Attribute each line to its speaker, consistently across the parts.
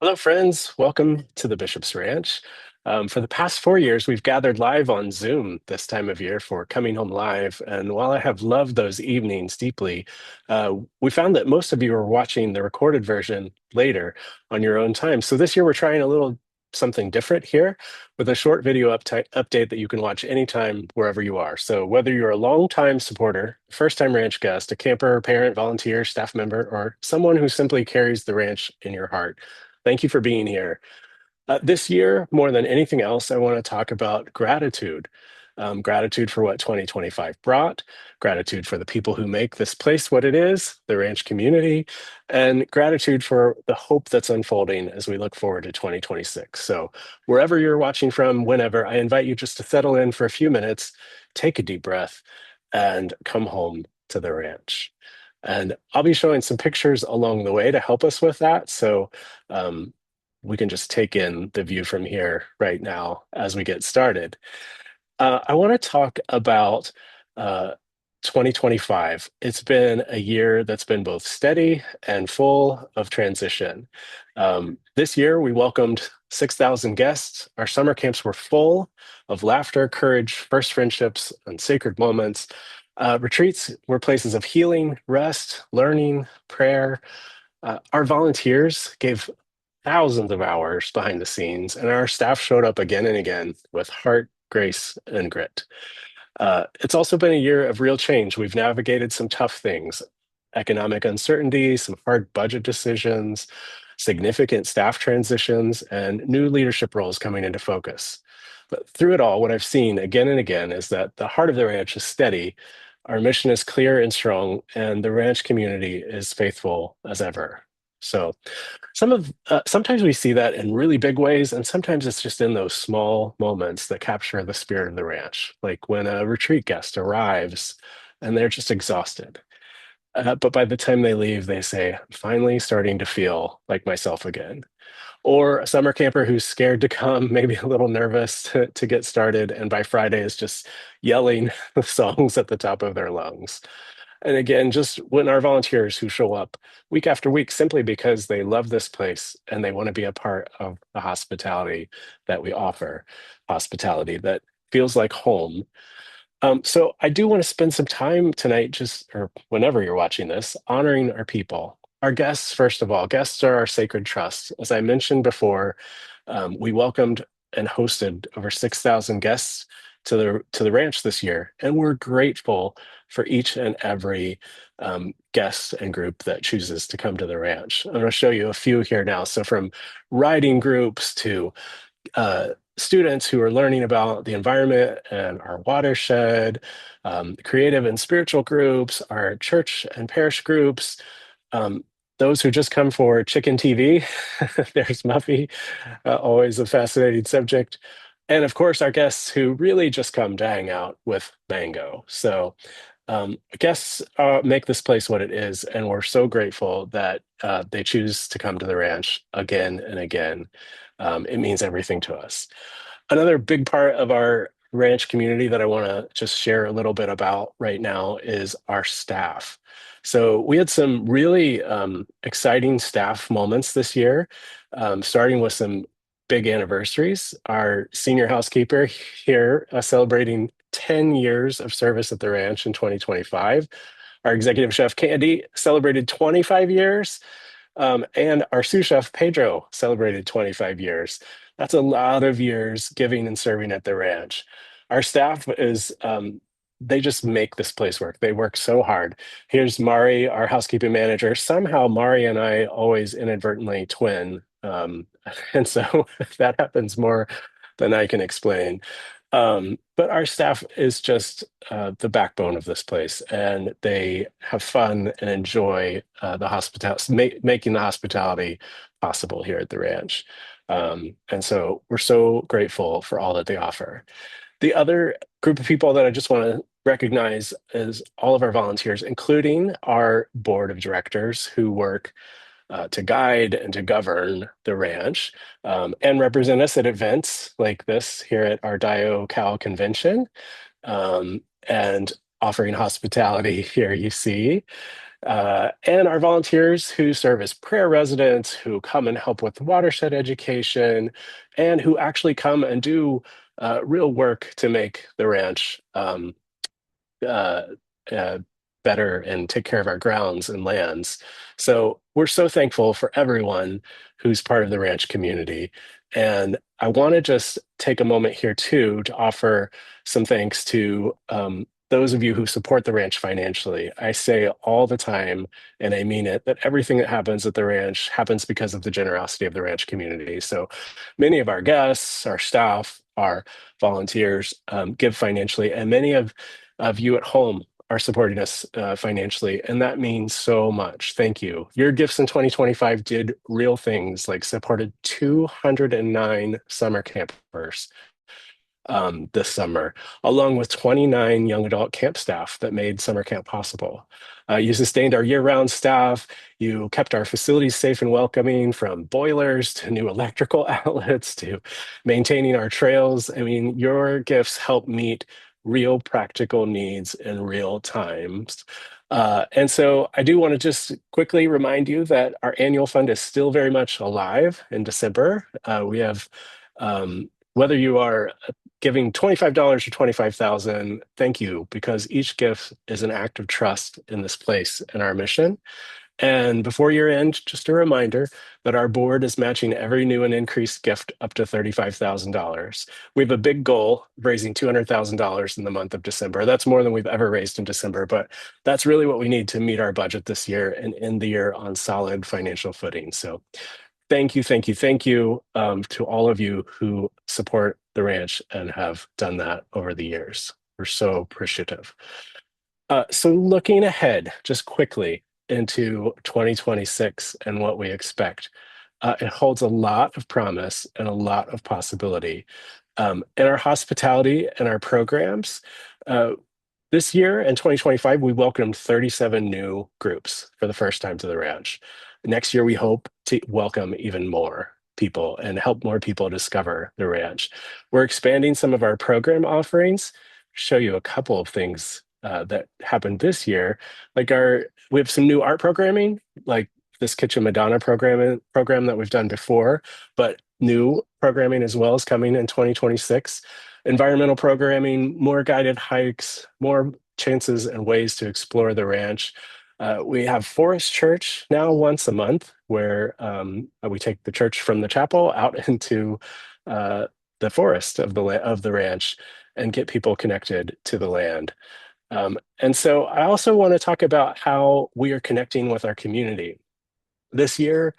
Speaker 1: Hello, friends. Welcome to the Bishop's Ranch. For the past 4 years, we've gathered live on Zoom this time of year for Coming Home Live. And while I have loved those evenings deeply, we found that most of you are watching the recorded version later on your own time. So this year, we're trying a little something different here with a short video update that you can watch anytime wherever you are. So whether you're a longtime supporter, first-time ranch guest, a camper, parent, volunteer, staff member, or someone who simply carries the ranch in your heart, thank you for being here. This year, more than anything else, I want to talk about gratitude. Gratitude for what 2025 brought, gratitude for the people who make this place what it is, the ranch community, and gratitude for the hope that's unfolding as we look forward to 2026. So, wherever you're watching from, whenever, I invite you just to settle in for a few minutes, take a deep breath, and come home to the ranch. And I'll be showing some pictures along the way to help us with that. So, um, we can just take in the view from here right now as we get started. I want to talk about uh, 2025. It's been a year that's been both steady and full of transition. This year, we welcomed 6,000 guests. Our summer camps were full of laughter, courage, first friendships, and sacred moments. Retreats were places of healing, rest, learning, prayer. Our volunteers gave thousands of hours behind the scenes, and our staff showed up again and again with heart, grace, and grit. It's also been a year of real change. We've navigated some tough things: economic uncertainty, some hard budget decisions, significant staff transitions, and new leadership roles coming into focus. But through it all, what I've seen again and again is that the heart of the ranch is steady, our mission is clear and strong, and the ranch community is faithful as ever. So, sometimes we see that in really big ways, and sometimes it's just in those small moments that capture the spirit of the ranch, like when a retreat guest arrives and they're just exhausted. But by the time they leave, they say, "I'm finally starting to feel like myself again." Or a summer camper who's scared to come, maybe a little nervous to get started, and by Friday is just yelling the songs at the top of their lungs. And again, just when our volunteers who show up week after week simply because they love this place and they want to be a part of the hospitality that we offer, hospitality that feels like home. So I do want to spend some time tonight, just or whenever you're watching this, honoring our people. Our guests, first of all, guests are our sacred trust. As I mentioned before, we welcomed and hosted over 6,000 guests to the ranch this year, and we're grateful for each and every guest and group that chooses to come to the ranch. I'm going to show you a few here now. So from riding groups to students who are learning about the environment and our watershed, creative and spiritual groups, our church and parish groups, um, those who just come for chicken TV. There's Muffy, always a fascinating subject. And of course, our guests who really just come to hang out with Mango. So, guests make this place what it is, and we're so grateful that they choose to come to the ranch again and again. It means everything to us. Another big part of our ranch community that I want to just share a little bit about right now is our staff. So we had some really exciting staff moments this year, starting with some big anniversaries. Our senior housekeeper here celebrating 10 years of service at the ranch in 2025. Our executive chef Candy celebrated 25 years, and our sous chef Pedro celebrated 25 years. That's a lot of years giving and serving at the ranch. Our staff is, they just make this place work. They work so hard. Here's Mari, our housekeeping manager. Somehow, Mari and I always inadvertently twin. And so that happens more than I can explain. But our staff is just the backbone of this place, and they have fun and enjoy the hospitality, making the hospitality possible here at the ranch. And so we're so grateful for all that they offer. The other group of people that I just want to recognize is all of our volunteers, including our board of directors who work to guide and to govern the ranch and represent us at events like this here at our Dio Cal convention, and offering hospitality here you see. And our volunteers who serve as prayer residents, who come and help with watershed education, and who actually come and do real work to make the ranch uh, uh, better and take care of our grounds and lands. So we're so thankful for everyone who's part of the ranch community. And I want to just take a moment here too to offer some thanks to those of you who support the ranch financially. I say all the time, and I mean it, that everything that happens at the ranch happens because of the generosity of the ranch community. So many of our guests, our staff, our volunteers give financially, and many of you at home are supporting us financially, and that means so much. Thank you. Your gifts in 2025 did real things, like supported 209 summer campers this summer, along with 29 young adult camp staff that made summer camp possible. You sustained our year-round staff. You kept our facilities safe and welcoming, from boilers to new electrical outlets to maintaining our trails. I mean, your gifts help meet real practical needs in real times. And so I do want to just quickly remind you that our annual fund is still very much alive in December. We have whether you are giving $25 or 25,000, thank you, because each gift is an act of trust in this place and our mission. And before year end, just a reminder that our board is matching every new and increased gift up to $35,000. We have a big goal of raising $200,000 in the month of December. That's more than we've ever raised in December, but that's really what we need to meet our budget this year and end the year on solid financial footing. So thank you, thank you, thank you to all of you who support the ranch and have done that over the years. We're so appreciative. So looking ahead, just quickly into 2026 and what we expect, it holds a lot of promise and a lot of possibility. In our hospitality and our programs, uh, this year in 2025, we welcomed 37 new groups for the first time to the ranch. Next year, we hope to welcome even more people and help more people discover the ranch. We're expanding some of our program offerings. Show you a couple of things that happened this year. We have some new art programming, like this Kitchen Madonna program that we've done before, but new programming as well is coming in 2026. Environmental programming, more guided hikes, more chances and ways to explore the ranch. We have Forest Church now once a month, where we take the church from the chapel out into the forest of the ranch and get people connected to the land. And so I also want to talk about how we are connecting with our community. This year,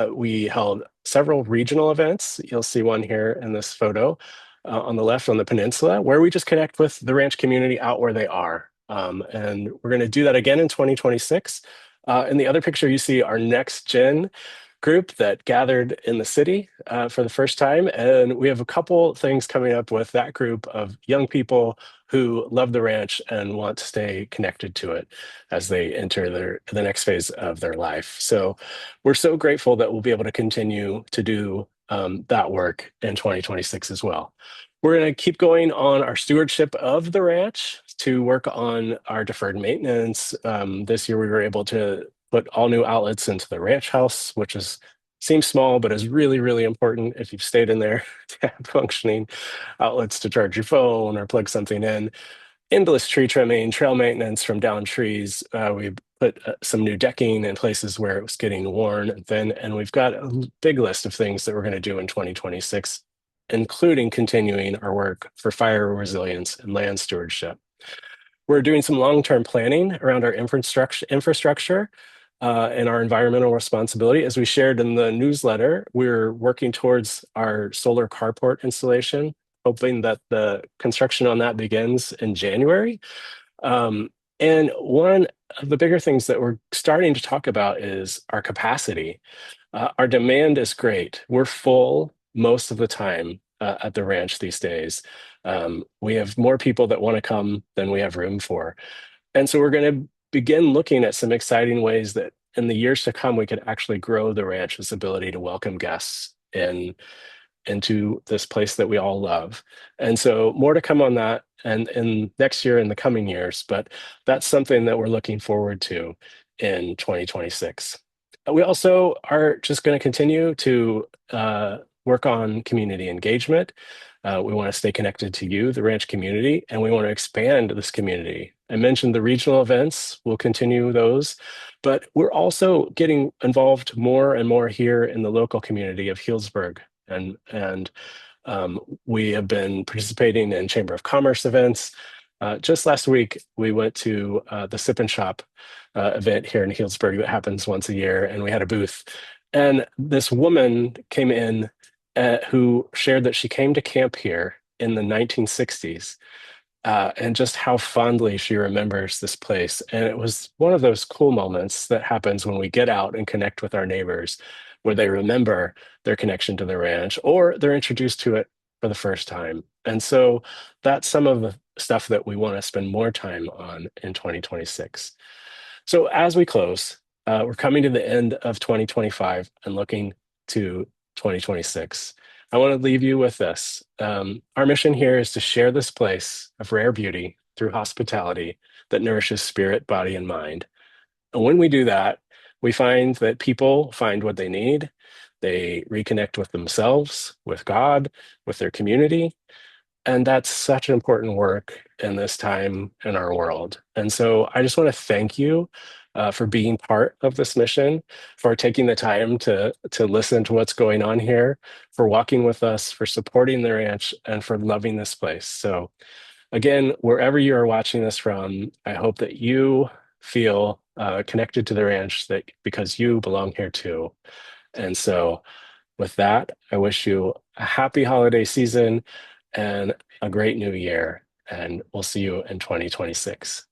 Speaker 1: we held several regional events. You'll see one here in this photo on the left on the peninsula, where we just connect with the ranch community out where they are. And we're going to do that again in 2026. In the other picture, you see our Next Gen group that gathered in the city for the first time. And we have a couple things coming up with that group of young people who love the ranch and want to stay connected to it as they enter the next phase of their life. So we're so grateful that we'll be able to continue to do that work in 2026 as well. We're going to keep going on our stewardship of the ranch to work on our deferred maintenance. This year, we were able to put all new outlets into the ranch house, which seems small, but is really, really important if you've stayed in there to have functioning outlets to charge your phone or plug something in. Endless tree trimming, trail maintenance from downed trees. We put some new decking in places where it was getting worn and thin, and we've got a big list of things that we're going to do in 2026, including continuing our work for fire resilience and land stewardship. We're doing some long-term planning around our infrastructure and our environmental responsibility. As we shared in the newsletter, we're working towards our solar carport installation, hoping that the construction on that begins in January. And one of the bigger things that we're starting to talk about is our capacity. Our demand is great. We're full most of the time at the ranch these days. We have more people that want to come than we have room for. And so we're going to begin looking at some exciting ways that in the years to come, we could actually grow the ranch's ability to welcome guests into this place that we all love. And so more to come on that and in next year and the coming years, but that's something that we're looking forward to in 2026. We also are just going to continue to work on community engagement. We want to stay connected to you, the ranch community, and we want to expand this community. I mentioned the regional events, we'll continue those, but we're also getting involved more and more here in the local community of Healdsburg. And we have been participating in Chamber of Commerce events. Just last week, we went to the Sip and Shop event here in Healdsburg that happens once a year, and we had a booth. And this woman came in who shared that she came to camp here in the 1960s, and just how fondly she remembers this place. And it was one of those cool moments that happens when we get out and connect with our neighbors, where they remember their connection to the ranch or they're introduced to it for the first time. And so that's some of the stuff that we want to spend more time on in 2026. So as we close, we're coming to the end of 2025 and looking to 2026. I want to leave you with this. Our mission here is to share this place of rare beauty through hospitality that nourishes spirit, body, and mind. And when we do that, we find that people find what they need. They reconnect with themselves, with God, with their community, and that's such an important work in this time in our world. And so I just want to thank you for being part of this mission, for taking the time to listen to what's going on here, for walking with us, for supporting the ranch, and for loving this place. So again, wherever you are watching this from, I hope that you feel connected to the ranch that because you belong here too. And so with that, I wish you a happy holiday season and a great new year. And we'll see you in 2026.